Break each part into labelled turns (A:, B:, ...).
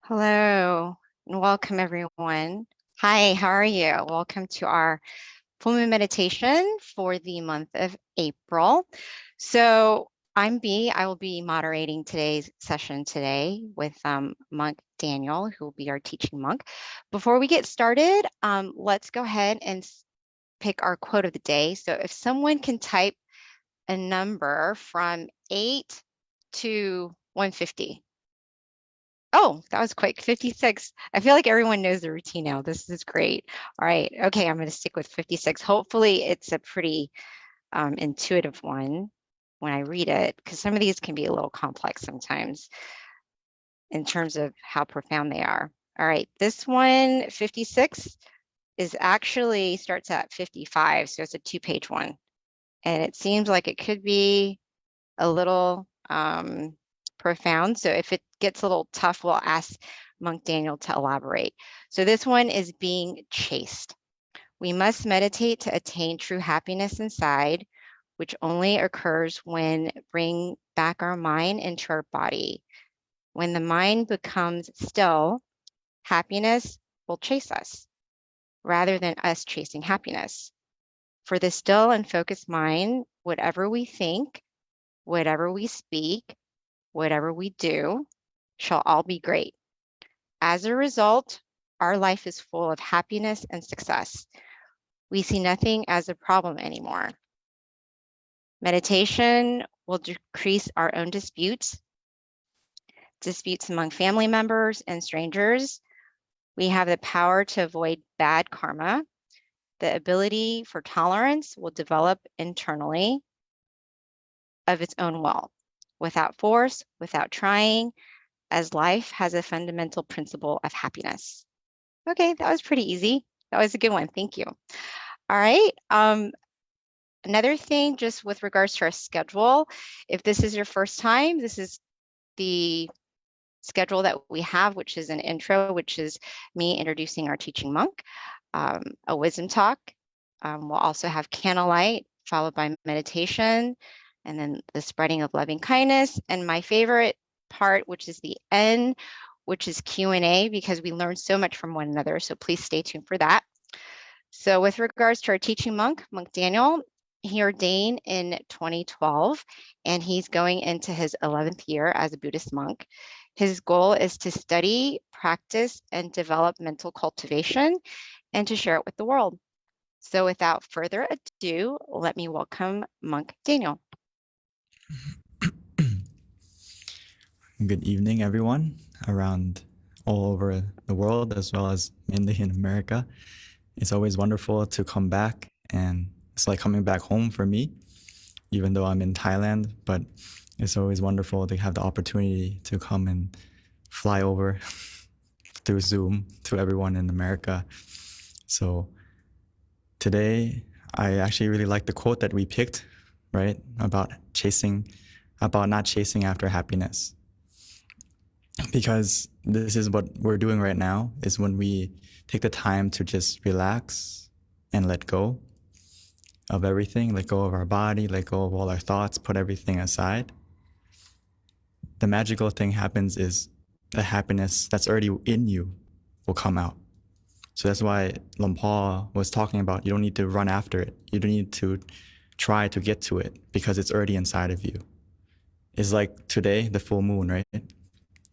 A: Hello and welcome everyone. Hi, how are you? Welcome to our full moon meditation for the month of April. So I'm B. I will be moderating today's session today with Monk Daniel, who will be our teaching monk. Before we get started, let's go ahead and pick our quote of the day. So if someone can type a number from 8 to 150. Oh, that was quick. 56. I feel like everyone knows the routine now. This is great. All right. Okay, I'm going to stick with 56. Hopefully, it's a pretty intuitive one when I read it, because some of these can be a little complex sometimes in terms of how profound they are. All right. This one, 56, is actually starts at 55. So it's a 2-page one. And it seems like it could be a little profound. So if it gets a little tough, we'll ask Monk Daniel to elaborate. So this one is being chased. We must meditate to attain true happiness inside, which only occurs when bring back our mind into our body. When the mind becomes still, happiness will chase us rather than us chasing happiness. For the still and focused mind, whatever we think, whatever we speak, whatever we do, shall all be great. As a result, our life is full of happiness and success. We see nothing as a problem anymore. Meditation will decrease our own disputes among family members and strangers. We have the power to avoid bad karma. The ability for tolerance will develop internally of its own will, without force, without trying, as life has a fundamental principle of happiness. Okay, that was pretty easy. That was a good one. Thank you. All right. Another thing, just with regards to our schedule, if this is your first time, this is the schedule that we have, which is an intro, which is me introducing our teaching monk, a wisdom talk. We'll also have candlelight, followed by meditation, and then the spreading of loving kindness. And my favorite part, which is the end, which is Q&A, because we learn so much from one another. So please stay tuned for that. So with regards to our teaching monk, Monk Daniel, he ordained in 2012, and he's going into his 11th year as a Buddhist monk. His goal is to study, practice, and develop mental cultivation and to share it with the world. So without further ado, let me welcome Monk Daniel.
B: Good evening, everyone around all over the world, as well as mainly in America. It's always wonderful to come back, and it's like coming back home for me, even though I'm in Thailand. But it's always wonderful to have the opportunity to come and fly over through Zoom to everyone in America. So today, I actually really like the quote that we picked, right? About not chasing after happiness. Because this is what we're doing right now, is when we take the time to just relax and let go of everything, let go of our body, let go of all our thoughts, put everything aside. The magical thing happens is the happiness that's already in you will come out. So that's why Paul was talking about, you don't need to run after it. You don't need to try to get to it, because it's already inside of you. It's like today, the full moon, right?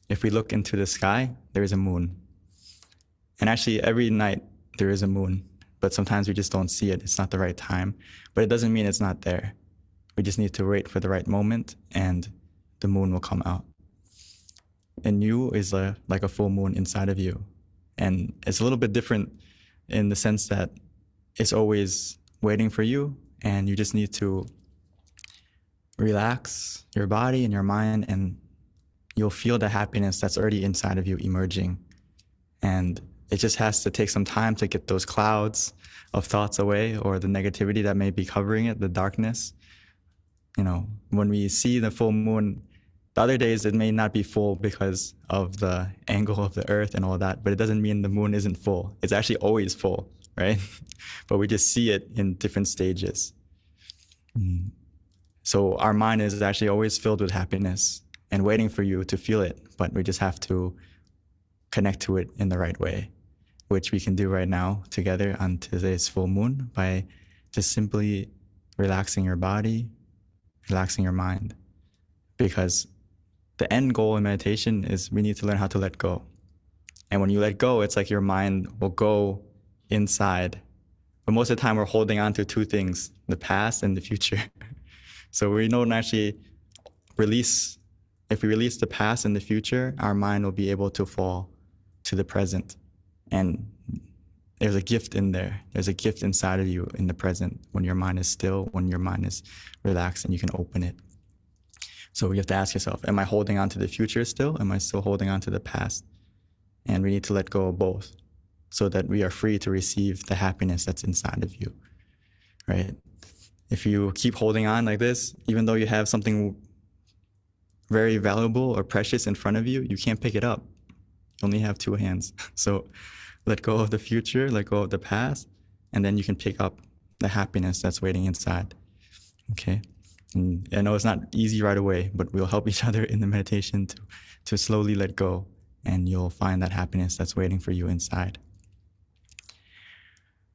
B: If we look into the sky, there is a moon. And actually, every night there is a moon, but sometimes we just don't see it. It's not the right time. But it doesn't mean it's not there. We just need to wait for the right moment, and the moon will come out. And you is like a full moon inside of you. And it's a little bit different in the sense that it's always waiting for you, and you just need to relax your body and your mind, and you'll feel the happiness that's already inside of you emerging. And it just has to take some time to get those clouds of thoughts away, or the negativity that may be covering it, the darkness. When we see the full moon, the other days it may not be full because of the angle of the earth and all that, but it doesn't mean the moon isn't full. It's actually always full, right? But we just see it in different stages. So our mind is actually always filled with happiness and waiting for you to feel it, but we just have to connect to it in the right way, which we can do right now together on today's full moon by just simply relaxing your body, relaxing your mind. Because the end goal in meditation is we need to learn how to let go. And when you let go, it's like your mind will go inside. But most of the time we're holding on to two things, the past and the future. So we don't actually release. If we release the past and the future, our mind will be able to fall to the present. And there's a gift in there. There's a gift inside of you in the present, when your mind is still, when your mind is relaxed, and you can open it. So you have to ask yourself, am I holding on to the future still? Am I still holding on to the past? And we need to let go of both, so that we are free to receive the happiness that's inside of you, right? If you keep holding on like this, even though you have something very valuable or precious in front of you, you can't pick it up. You only have two hands. So let go of the future, let go of the past, and then you can pick up the happiness that's waiting inside. Okay? And I know it's not easy right away, but we'll help each other in the meditation to slowly let go, and you'll find that happiness that's waiting for you inside.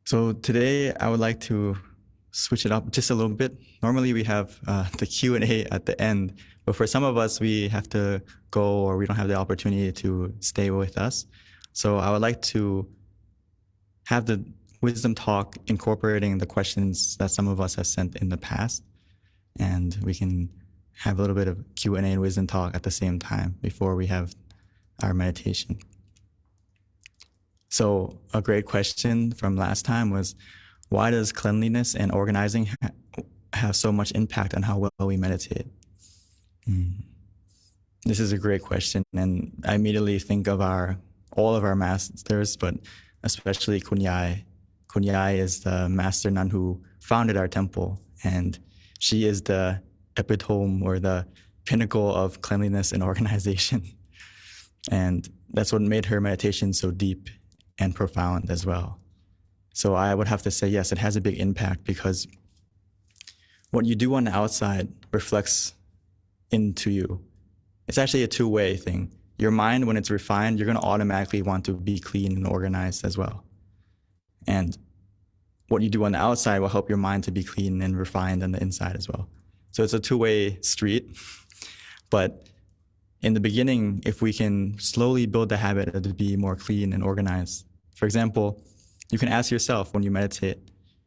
B: So today I would like to switch it up just a little bit. Normally we have the Q&A at the end, but for some of us, we have to go, or we don't have the opportunity to stay with us. So I would like to have the wisdom talk incorporating the questions that some of us have sent in the past. And we can have a little bit of Q&A and wisdom talk at the same time before we have our meditation. So a great question from last time was, why does cleanliness and organizing have so much impact on how well we meditate? This is a great question, and I immediately think of all of our masters, but especially Kunyai. Kunyai is the master nun who founded our temple, and she is the epitome, or the pinnacle of cleanliness and organization. And that's what made her meditation so deep and profound as well. So I would have to say, yes, it has a big impact, because what you do on the outside reflects into you. It's actually a two-way thing. Your mind, when it's refined, you're going to automatically want to be clean and organized as well. And what you do on the outside will help your mind to be clean and refined on the inside as well. So it's a two-way street. But in the beginning, if we can slowly build the habit of to be more clean and organized. For example, you can ask yourself when you meditate,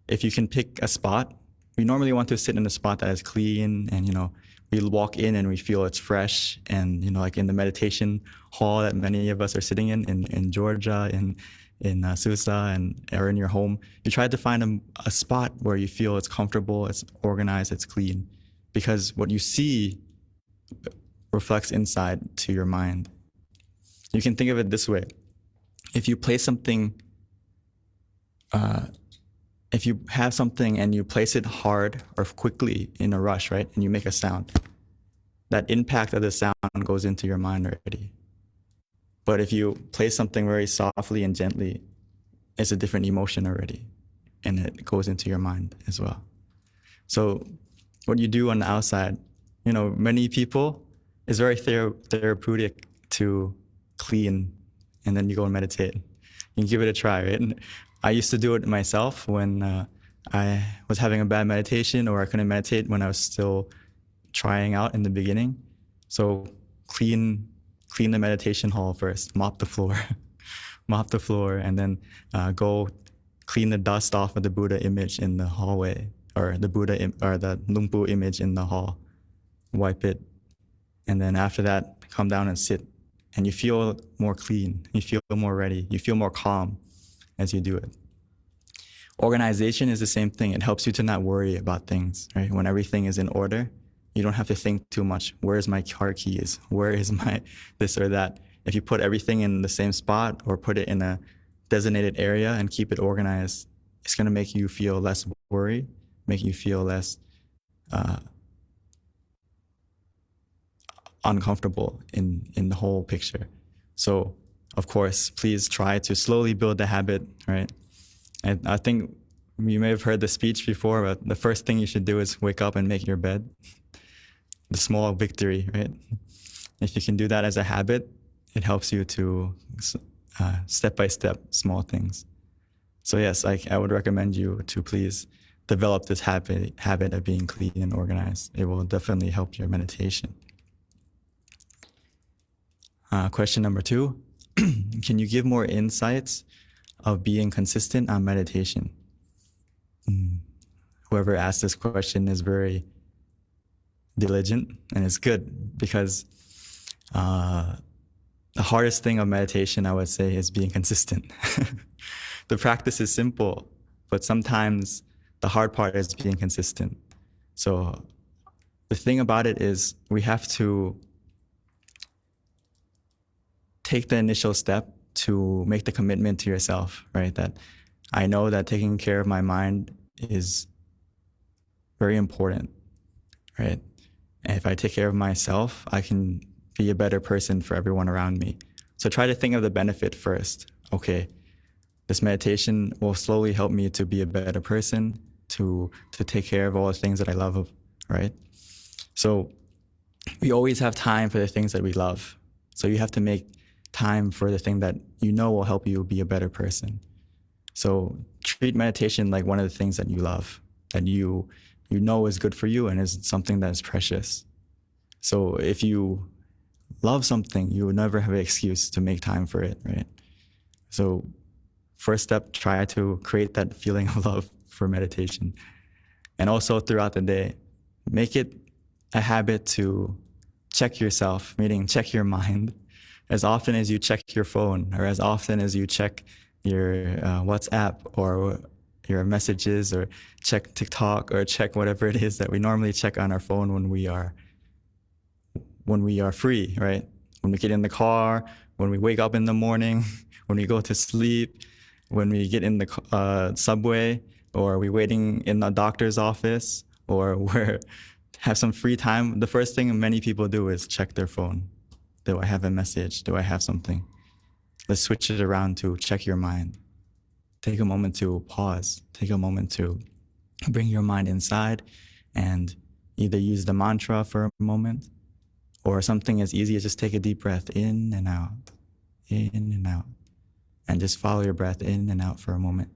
B: if you can pick a spot. We normally want to sit in a spot that is clean, and we walk in and we feel it's fresh. And, like in the meditation hall that many of us are sitting in Georgia, in Susa, or in your home, you try to find a spot where you feel it's comfortable, it's organized, it's clean. Because what you see reflects inside to your mind. You can think of it this way. If you place something, if you have something and you place it hard or quickly in a rush, right, and you make a sound, that impact of the sound goes into your mind already. But if you place something very softly and gently, it's a different emotion already, and it goes into your mind as well. So what you do on the outside, many people, it's very therapeutic to clean, and then you go and meditate. You can give it a try, right? And I used to do it myself when I was having a bad meditation, or I couldn't meditate when I was still trying out in the beginning. So clean the meditation hall first, mop the floor, and then go clean the dust off of the Buddha image in the hallway, or the or the Lumpu image in the hall. Wipe it, and then after that, come down and sit, and you feel more clean, you feel more ready, you feel more calm as you do it. Organization is the same thing. It helps you to not worry about things, right? When everything is in order, you don't have to think too much. Where's my car keys? Where is my this or that? If you put everything in the same spot, or put it in a designated area and keep it organized, it's going to make you feel less worried, make you feel less uncomfortable in the whole picture. So, of course, please try to slowly build the habit, right? And I think you may have heard the speech before, but the first thing you should do is wake up and make your bed. The small victory, right? If you can do that as a habit, it helps you to step-by-step small things. So yes, I would recommend you to please develop this habit of being clean and organized. It will definitely help your meditation. Question number 2, can you give more insights of being consistent on meditation? Whoever asked this question is very diligent, and it's good, because the hardest thing of meditation, I would say, is being consistent. The practice is simple, but sometimes the hard part is being consistent. So the thing about it is we have to take the initial step to make the commitment to yourself, right? That I know that taking care of my mind is very important, right? And if I take care of myself, I can be a better person for everyone around me. So try to think of the benefit first. Okay, this meditation will slowly help me to be a better person, to take care of all the things that I love, right? So we always have time for the things that we love. So you have to make time for the thing that you know will help you be a better person. So treat meditation like one of the things that you love, that you know is good for you and is something that is precious. So if you love something, you will never have an excuse to make time for it, right? So first step, try to create that feeling of love for meditation. And also throughout the day, make it a habit to check yourself, meaning check your mind, as often as you check your phone, or as often as you check your WhatsApp or your messages, or check TikTok, or check whatever it is that we normally check on our phone when we are free, right? When we get in the car, when we wake up in the morning, when we go to sleep, when we get in the subway, or we're waiting in the doctor's office, or we have some free time, the first thing many people do is check their phone. Do I have a message? Do I have something? Let's switch it around to check your mind. Take a moment to pause. Take a moment to bring your mind inside and either use the mantra for a moment, or something as easy as just take a deep breath in and out, and just follow your breath in and out for a moment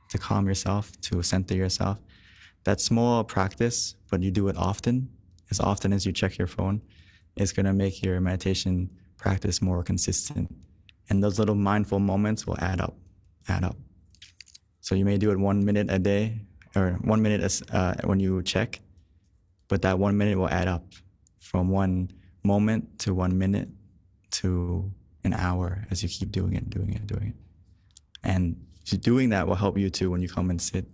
B: to calm yourself, to center yourself. That small practice, but you do it often as you check your phone, is going to make your meditation practice more consistent. And those little mindful moments will add up. So you may do it 1 minute a day, or 1 minute when you check, but that 1 minute will add up from 1 moment to 1 minute to an hour as you keep doing it. And doing that will help you too when you come and sit.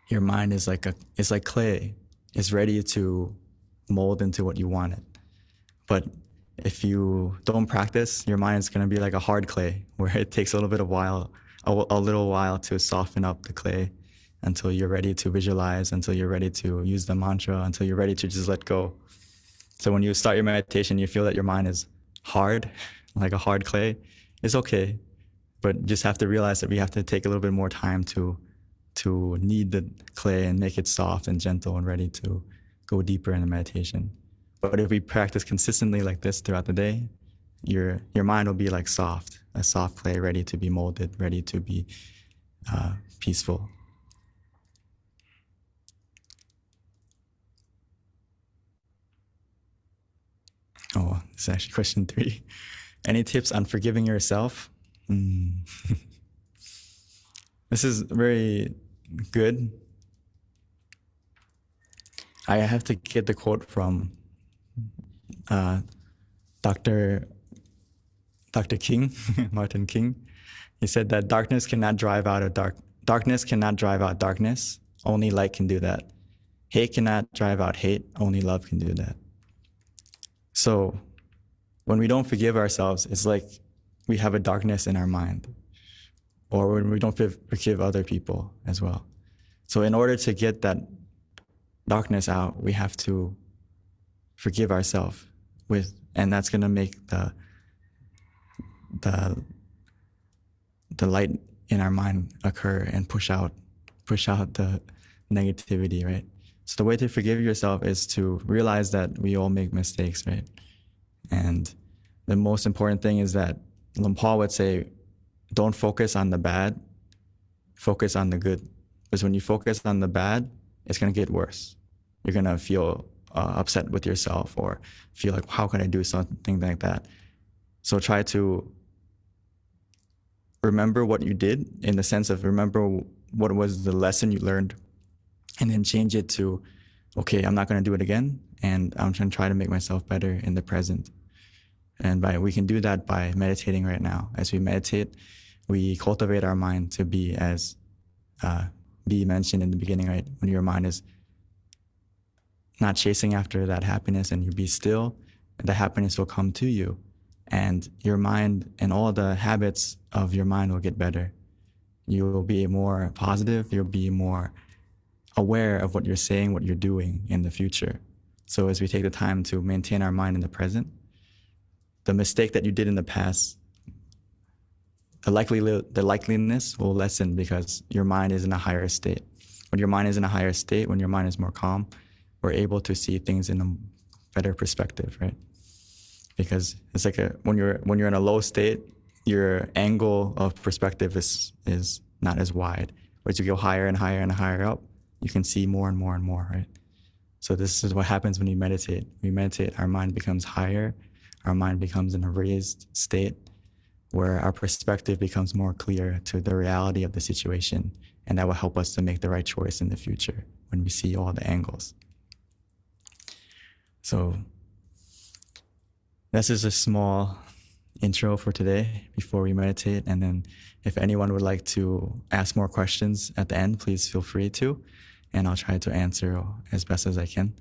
B: Your mind is it's like clay. It's ready to mold into what you want it. But if you don't practice, your mind is going to be like a hard clay where it takes a little while to soften up the clay until you're ready to visualize, until you're ready to use the mantra, until you're ready to just let go. So when you start your meditation, you feel that your mind is hard, like a hard clay. It's okay, but just have to realize that we have to take a little bit more time to knead the clay and make it soft and gentle and ready to go deeper in the meditation. But if we practice consistently like this throughout the day, your mind will be like a soft clay, ready to be molded, ready to be peaceful. Oh, this is actually question 3. Any tips on forgiving yourself? This is very good. I have to get the quote from Dr. King, Martin King. He said that darkness cannot drive out darkness. Only light can do that. Hate cannot drive out hate. Only love can do that. So when we don't forgive ourselves, it's like we have a darkness in our mind. Or when we don't forgive other people as well. So in order to get that darkness out, we have to forgive ourselves and that's going to make the light in our mind occur and push out the negativity, right? So the way to forgive yourself is to realize that we all make mistakes, right? And the most important thing is that Paul would say, don't focus on the bad, focus on the good. Because when you focus on the bad, it's going to get worse. You're going to feel upset with yourself or feel like, how can I do something like that? So try to remember what you did, in the sense of remember what was the lesson you learned, and then change it to, okay, I'm not going to do it again, and I'm going to try to make myself better in the present. And we can do that by meditating right now. As we meditate, we cultivate our mind to be, as B mentioned in the beginning, right? When your mind is not chasing after that happiness and you be still, the happiness will come to you. And your mind and all the habits of your mind will get better. You will be more positive. You'll be more aware of what you're saying, what you're doing in the future. So as we take the time to maintain our mind in the present, the mistake that you did in the past, the likeliness will lessen because your mind is in a higher state. When your mind is in a higher state, when your mind is more calm, we're able to see things in a better perspective, right? Because it's like when you're in a low state, your angle of perspective is not as wide. But as you go higher and higher and higher up, you can see more and more and more, right? So this is what happens when we meditate. We meditate, our mind becomes higher, our mind becomes in a raised state where our perspective becomes more clear to the reality of the situation, and that will help us to make the right choice in the future when we see all the angles. So this is a small intro for today before we meditate. And then if anyone would like to ask more questions at the end, please feel free to, and I'll try to answer as best as I can.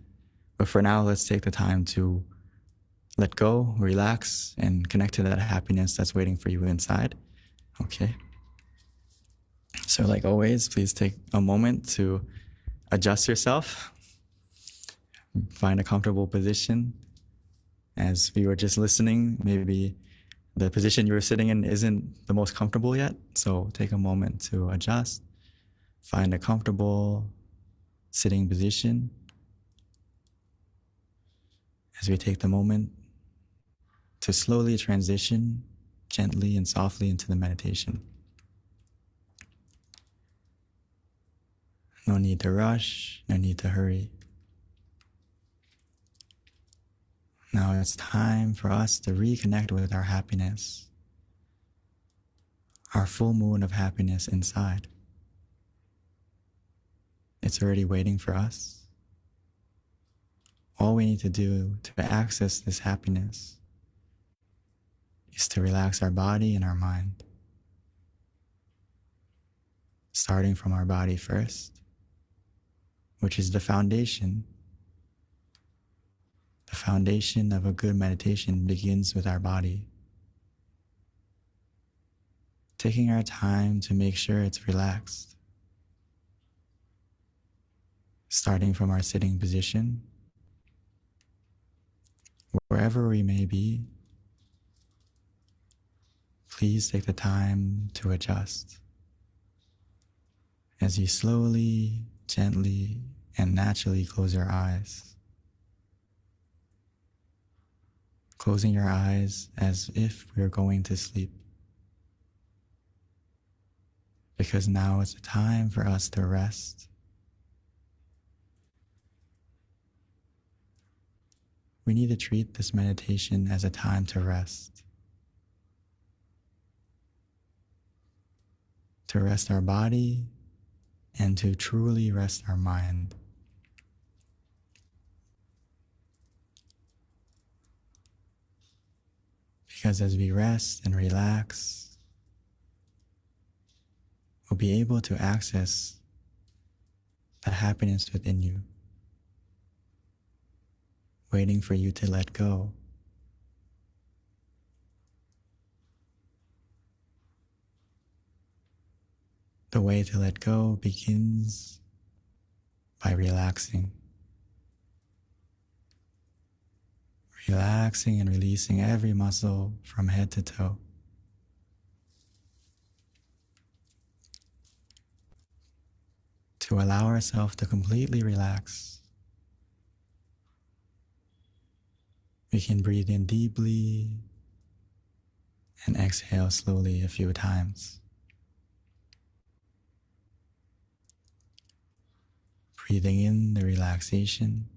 B: But for now, let's take the time to let go, relax, and connect to that happiness that's waiting for you inside. Okay. So like always, please take a moment to adjust yourself. Find a comfortable position. As we were just listening, maybe the position you were sitting in isn't the most comfortable yet. So take a moment to adjust. Find a comfortable sitting position. As we take the moment to slowly transition gently and softly into the meditation. No need to rush, no need to hurry. Now it's time for us to reconnect with our happiness, our full moon of happiness inside. It's already waiting for us. All we need to do to access this happiness is to relax our body and our mind, starting from our body first, which is the foundation. The foundation of a good meditation begins with our body. Taking our time to make sure it's relaxed, starting from our sitting position, wherever we may be. Please take the time to adjust as you slowly, gently, and naturally close your eyes. Closing your eyes as if we're going to sleep. Because now is the time for us to rest. We need to treat this meditation as a time to rest. To rest our body and to truly rest our mind. Because as we rest and relax, we'll be able to access the happiness within you, waiting for you to let go. The way to let go begins by relaxing. Relaxing and releasing every muscle from head to toe. To allow ourselves to completely relax, we can breathe in deeply and exhale slowly a few times. Breathing in the relaxation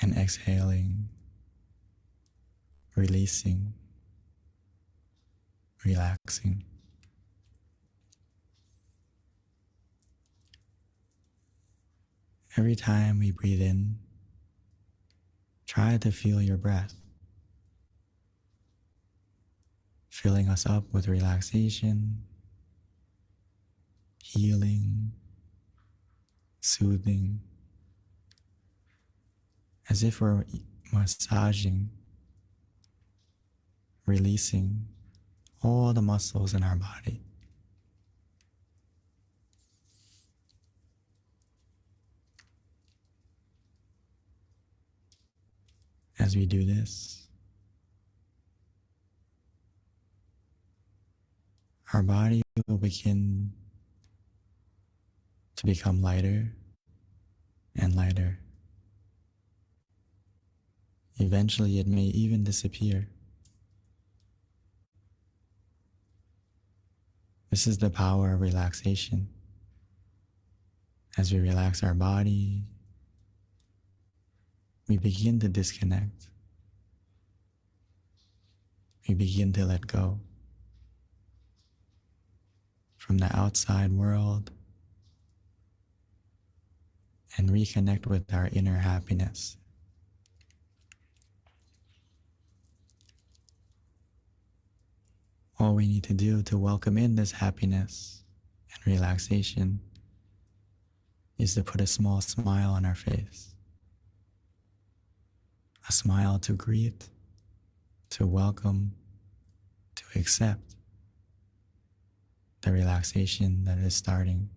B: and exhaling, releasing, relaxing. Every time we breathe in, try to feel your breath, filling us up with relaxation, healing, soothing, as if we're massaging, releasing all the muscles in our body. As we do this, our body will begin to become lighter and lighter. Eventually, it may even disappear. This is the power of relaxation. As we relax our body, we begin to disconnect. We begin to let go from the outside world and reconnect with our inner happiness. All we need to do to welcome in this happiness and relaxation is to put a small smile on our face. A smile to greet, to welcome, to accept the relaxation that is starting.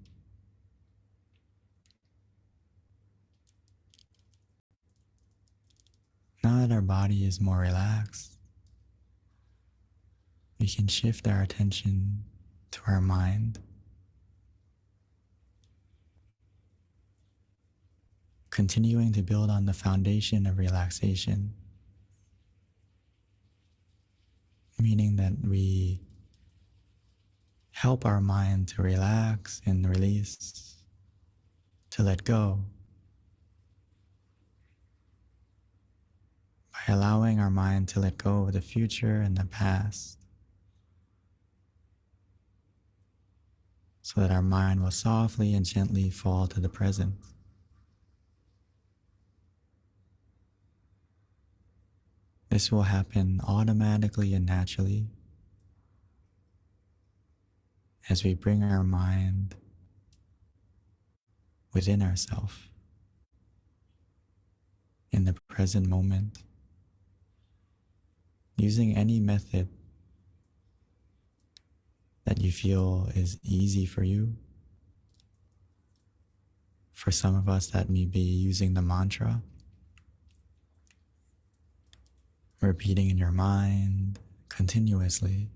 B: Now that our body is more relaxed, we can shift our attention to our mind, continuing to build on the foundation of relaxation, meaning that we help our mind to relax and release, to let go, by allowing our mind to let go of the future and the past, so that our mind will softly and gently fall to the present. This will happen automatically and naturally as we bring our mind within ourselves in the present moment, using any method that you feel is easy for you. For some of us, that may be using the mantra, repeating in your mind continuously,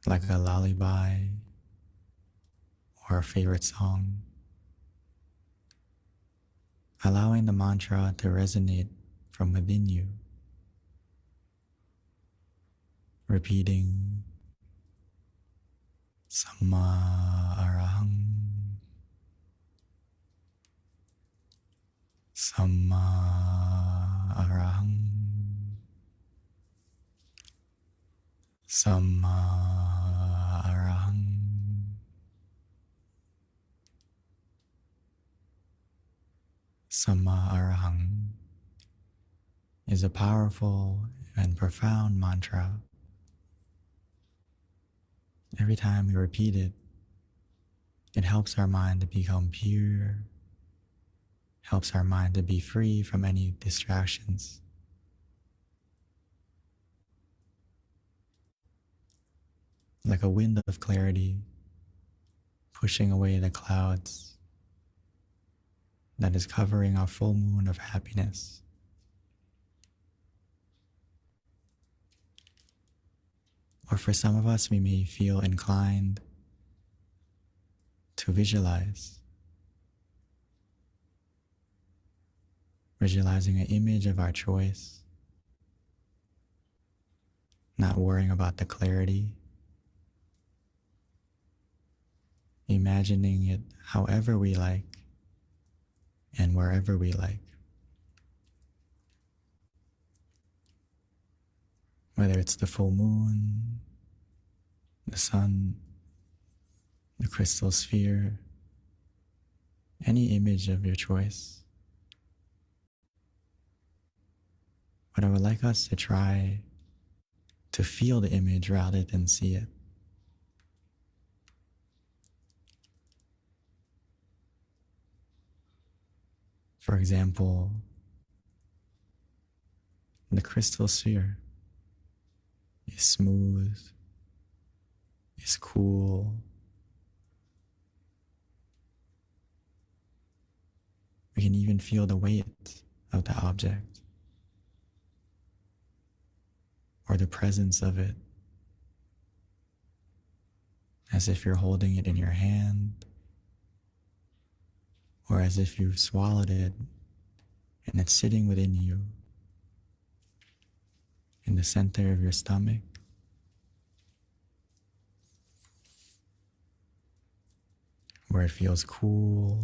B: like a lullaby or a favorite song, allowing the mantra to resonate from within you, repeating Samma Arahang, Samma Arahang, Samma Arahang. Samma Arahang is a powerful and profound mantra. Every time we repeat it, it helps our mind to become pure, helps our mind to be free from any distractions. Like a wind of clarity, pushing away the clouds that is covering our full moon of happiness. Or for some of us, we may feel inclined to visualizing an image of our choice, not worrying about the clarity, imagining it however we like and wherever we like. Whether it's the full moon, the sun, the crystal sphere, any image of your choice. But I would like us to try to feel the image rather than see it. For example, the crystal sphere is smooth, is cool. We can even feel the weight of the object or the presence of it, as if you're holding it in your hand, or as if you've swallowed it and it's sitting within you in the center of your stomach. Where it feels cool,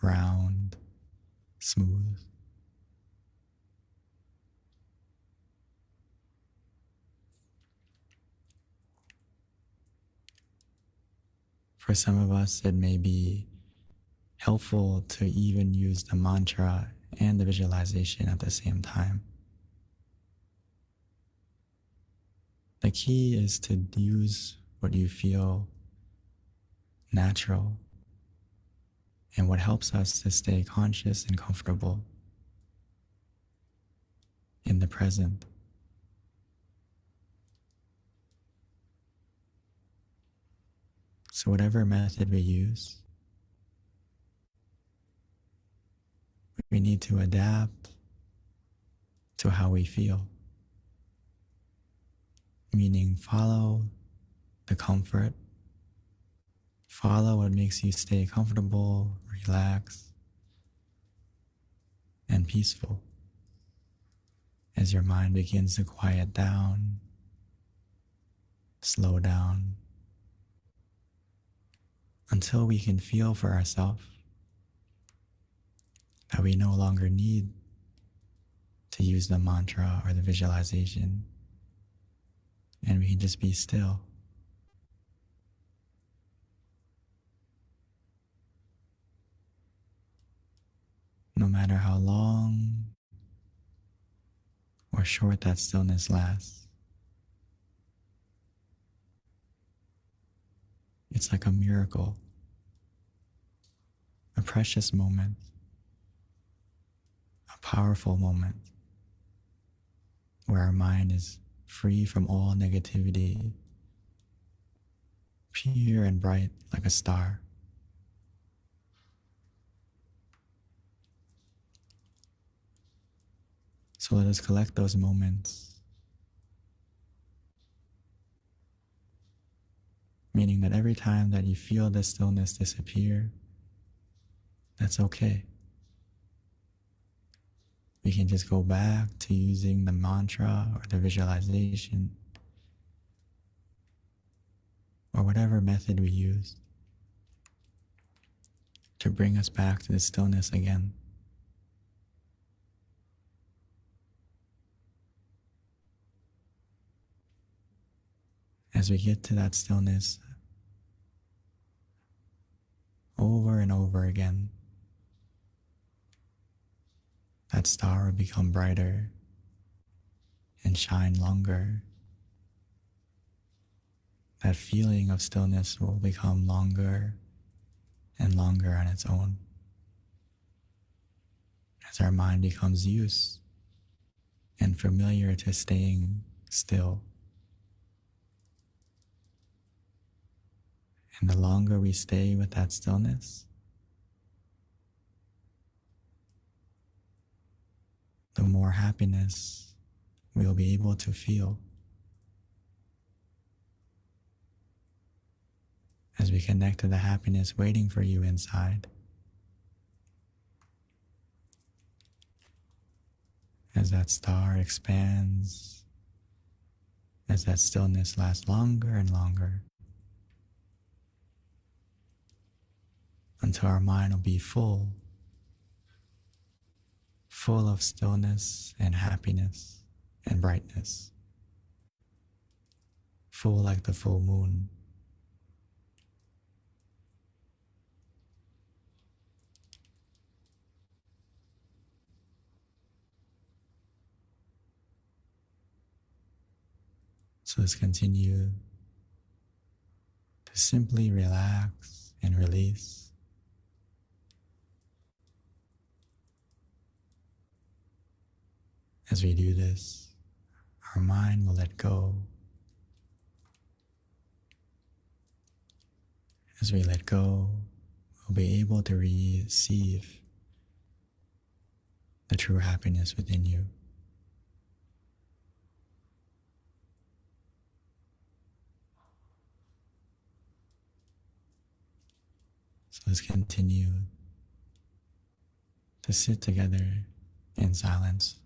B: round, smooth. For some of us, it may be helpful to even use the mantra and the visualization at the same time. The key is to use what you feel natural and what helps us to stay conscious and comfortable in the present. So whatever method we use, we need to adapt to how we feel. Meaning follow the comfort, follow what makes you stay comfortable, relaxed, and peaceful as your mind begins to quiet down, slow down, until we can feel for ourselves that we no longer need to use the mantra or the visualization, and we can just be still matter how long or short that stillness lasts, it's like a miracle, a precious moment, a powerful moment where our mind is free from all negativity, pure and bright like a star. So let us collect those moments, meaning that every time that you feel the stillness disappear, that's okay. We can just go back to using the mantra or the visualization or whatever method we use to bring us back to the stillness again. As we get to that stillness over and over again, that star will become brighter and shine longer. That feeling of stillness will become longer and longer on its own as our mind becomes used and familiar to staying still. And the longer we stay with that stillness, the more happiness we'll be able to feel as we connect to the happiness waiting for you inside. As that star expands, as that stillness lasts longer and longer, until our mind will be full of stillness and happiness and brightness, full like the full moon. So let's continue to simply relax and release. As we do this, our mind will let go. As we let go, we'll be able to receive the true happiness within you. So let's continue to sit together in silence.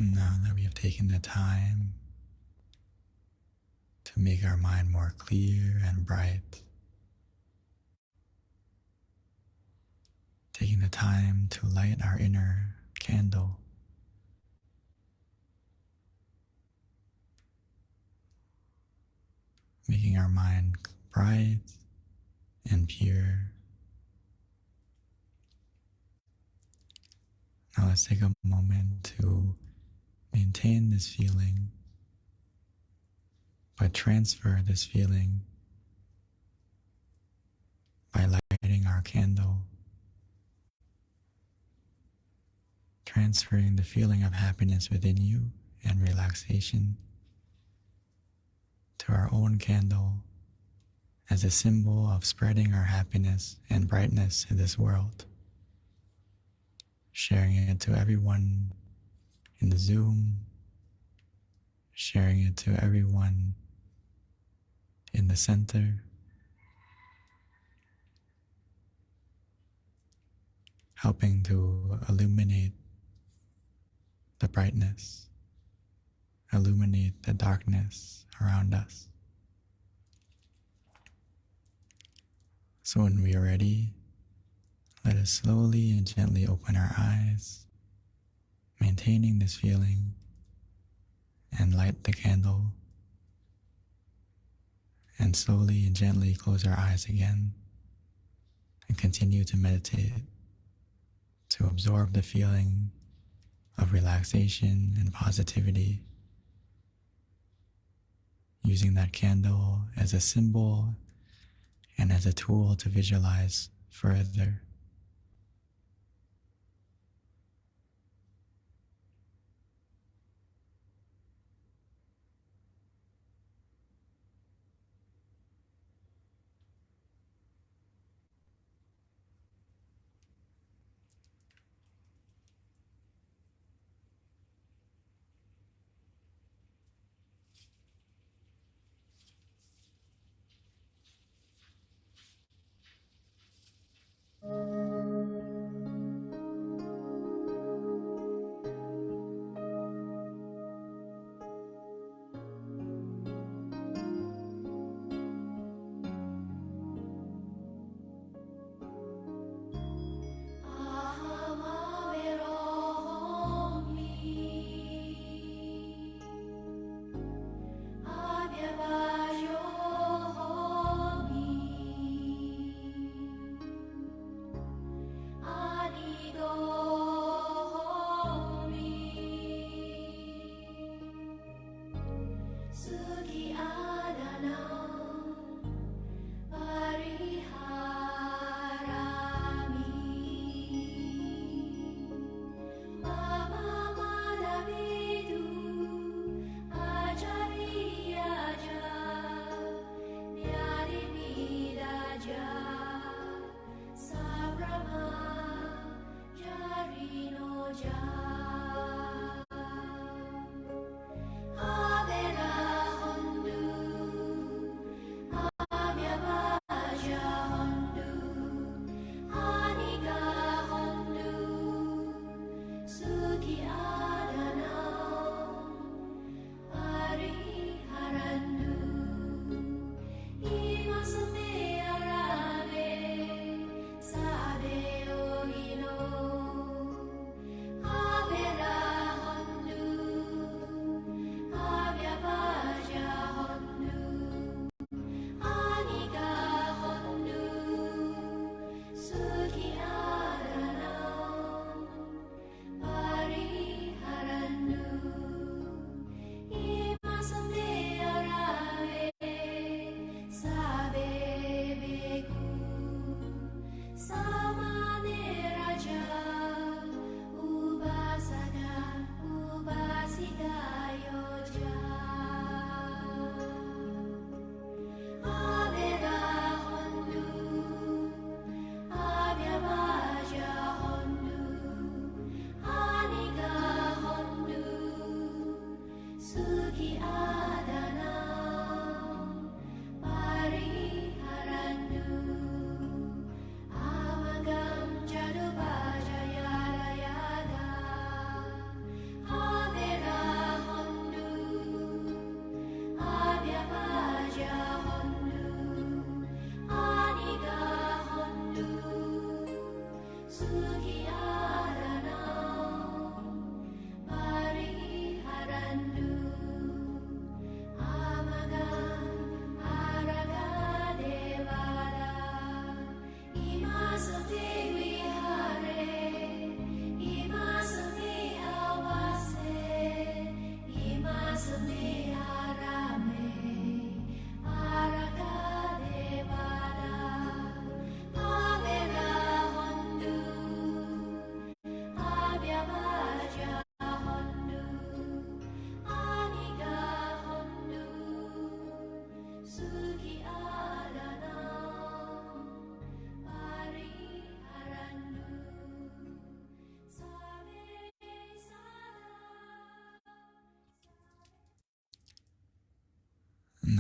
B: Now that we have taken the time to make our mind more clear and bright, taking the time to light our inner candle, making our mind bright and pure. Now let's take a moment to maintain this feeling, but transfer this feeling by lighting our candle, transferring the feeling of happiness within you and relaxation to our own candle as a symbol of spreading our happiness and brightness in this world, sharing it to everyone in the Zoom, sharing it to everyone in the center, helping to illuminate the brightness, illuminate the darkness around us. So when we are ready, let us slowly and gently open our eyes, maintaining this feeling, and light the candle, and slowly and gently close our eyes again, and continue to meditate, to absorb the feeling of relaxation and positivity, using that candle as a symbol and as a tool to visualize further.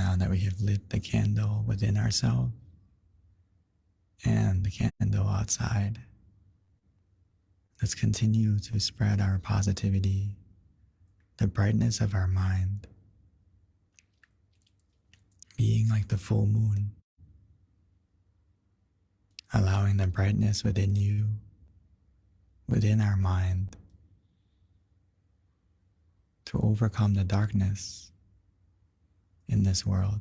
B: Now that we have lit the candle within ourselves and the candle outside, let's continue to spread our positivity, the brightness of our mind, being like the full moon, allowing the brightness within you, within our mind, to overcome the darkness in this world,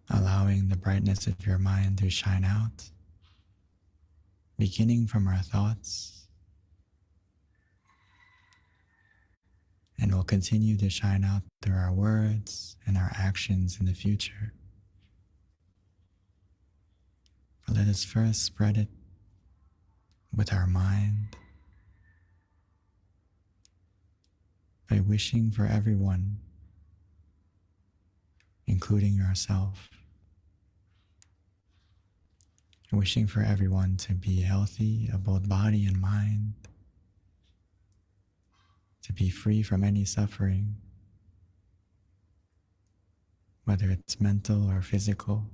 B: allowing the brightness of your mind to shine out, beginning from our thoughts, and will continue to shine out through our words and our actions in the future. But let us first spread it with our mind by wishing for everyone, including yourself, wishing for everyone to be healthy of both body and mind, to be free from any suffering, whether it's mental or physical.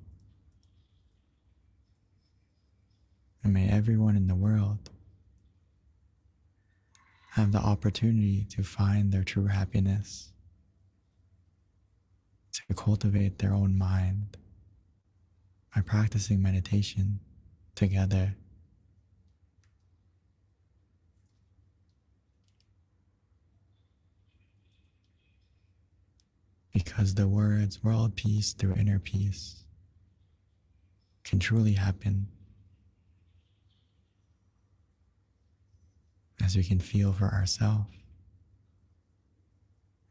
B: And may everyone in the world have the opportunity to find their true happiness, to cultivate their own mind by practicing meditation together. Because the words world peace through inner peace can truly happen as we can feel for ourselves,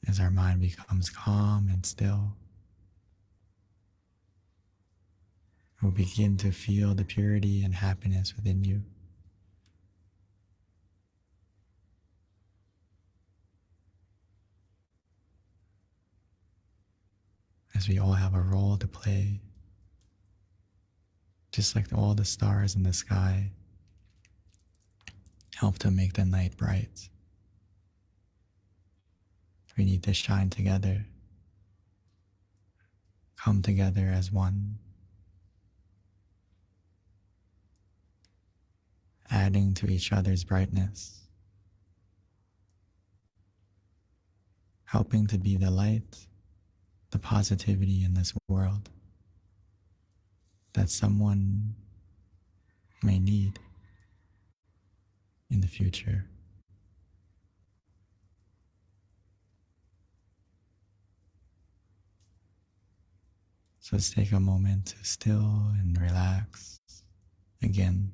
B: as our mind becomes calm and still. We'll begin to feel the purity and happiness within you. As we all have a role to play, just like all the stars in the sky help to make the night bright. We need to shine together, come together as one, adding to each other's brightness, helping to be the light, the positivity in this world that someone may need in the future. So let's take a moment to still and relax again.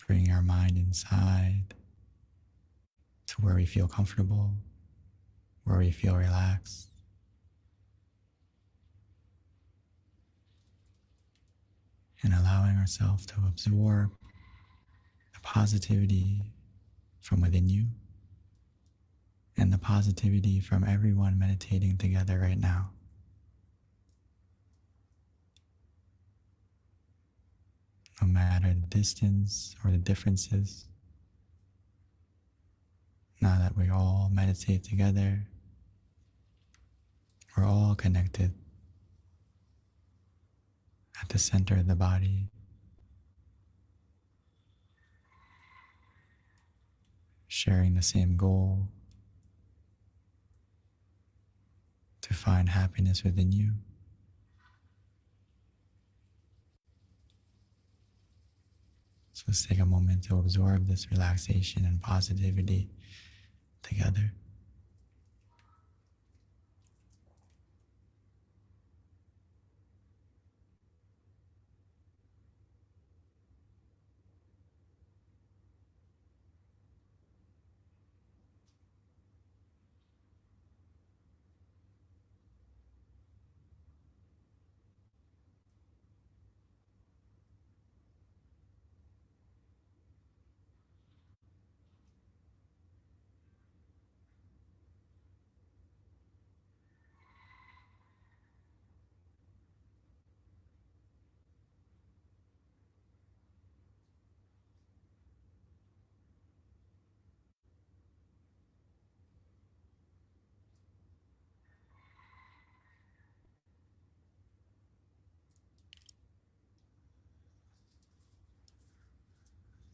B: Bring our mind inside to where we feel comfortable, where we feel relaxed. And allowing ourselves to absorb the positivity from within you and the positivity from everyone meditating together right now. No matter the distance or the differences, now that we all meditate together, we're all connected at the center of the body, sharing the same goal to find happiness within you. So let's take a moment to absorb this relaxation and positivity together.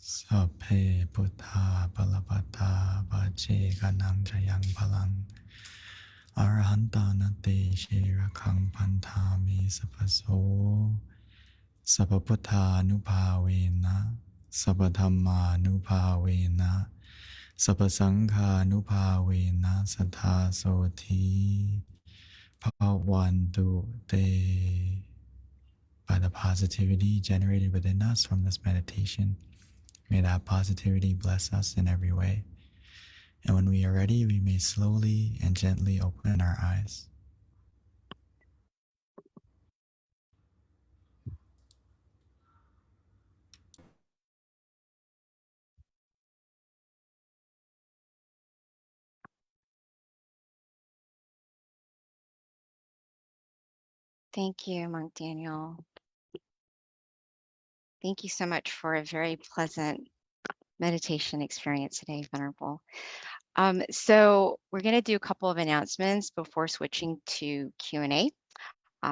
B: สัพเพพุทธาปรปัตตาปะเจกนังจะยังพลังอรหันตานาเตเชระคังพันธามิสัพพโสสัพพพุทธานุภาเวนะสัพพธัมมานุภาเวนะสัพพสังฆานุภาเวนะสัทธาโสธีภวันตุเต by the positivity generated within us from this meditation. May that positivity bless us in every way. And when we are ready, we may slowly and gently open our eyes.
A: Thank you, Monk Daniel. Thank you so much for a very pleasant meditation experience today, Venerable. So we're going to do a couple of announcements before switching to Q&A.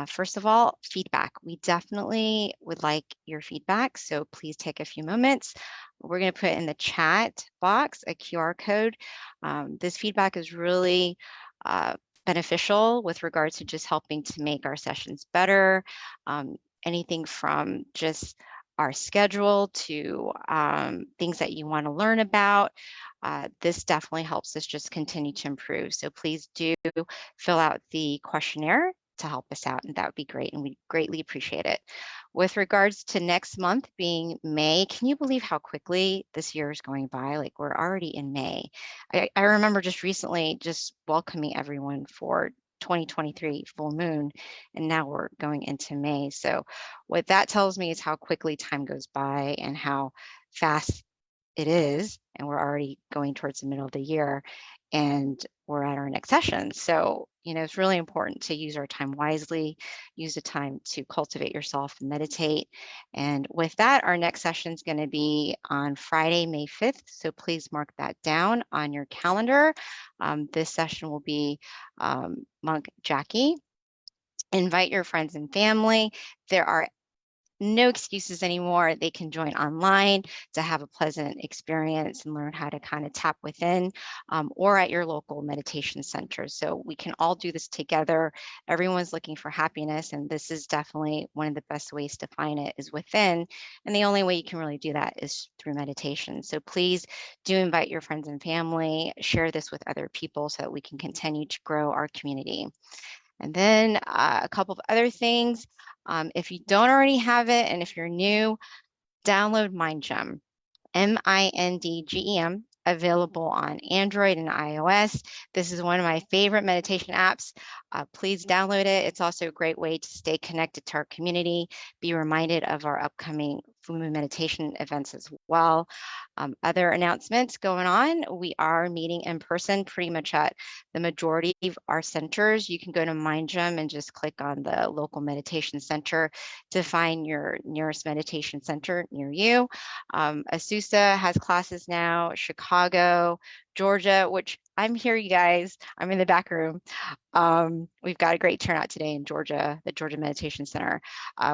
A: First of all, feedback. We definitely would like your feedback, so please take a few moments. We're going to put in the chat box a QR code. This feedback is really beneficial with regards to just helping to make our sessions better. Anything from just our schedule to things that you want to learn about. This definitely helps us just continue to improve. So please do fill out the questionnaire to help us out, and that would be great, and we greatly appreciate it. With regards to next month being May, can you believe how quickly this year is going by? Like, we're already in May. I remember just recently just welcoming everyone for 2023 full moon, and now we're going into May. So what that tells me is how quickly time goes by and how fast it is, and we're already going towards the middle of the year, and we're at our next session. So, it's really important to use our time wisely, use the time to cultivate yourself and meditate. And with that, our next session is going to be on Friday, May 5th. So please mark that down on your calendar. This session will be Monk Jackie. Invite your friends and family. There are no excuses anymore. They can join online to have a pleasant experience and learn how to kind of tap within, or at your local meditation center. So we can all do this together. Everyone's looking for happiness, and this is definitely one of the best ways to find it is within. And the only way you can really do that is through meditation. So please do invite your friends and family, share this with other people so that we can continue to grow our community. And then a couple of other things. If you don't already have it, and if you're new, download MindGem, MindGem, available on Android and iOS. This is one of my favorite meditation apps. Please download it. It's also a great way to stay connected to our community, be reminded of our upcoming full moon meditation events as well. Other announcements going on, we are meeting in person pretty much at the majority of our centers. You can go to MindGem and just click on the local meditation center to find your nearest meditation center near you. Azusa has classes now, Chicago, Georgia, which I'm here, you guys. I'm in the back room. We've got a great turnout today in Georgia, the Georgia Meditation Center.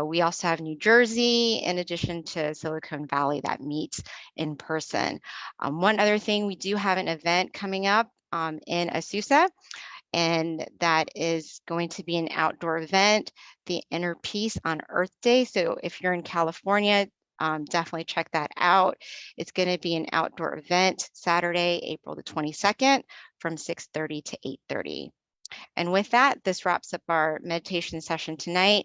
A: We also have New Jersey, in addition to Silicon Valley, that meets in person. One other thing, we do have an event coming up in Azusa, and that is going to be an outdoor event, the Inner Peace on Earth Day. So if you're in California, definitely check that out. It's going to be an outdoor event Saturday, April the 22nd from 6:30 to 8:30. And with that, this wraps up our meditation session tonight.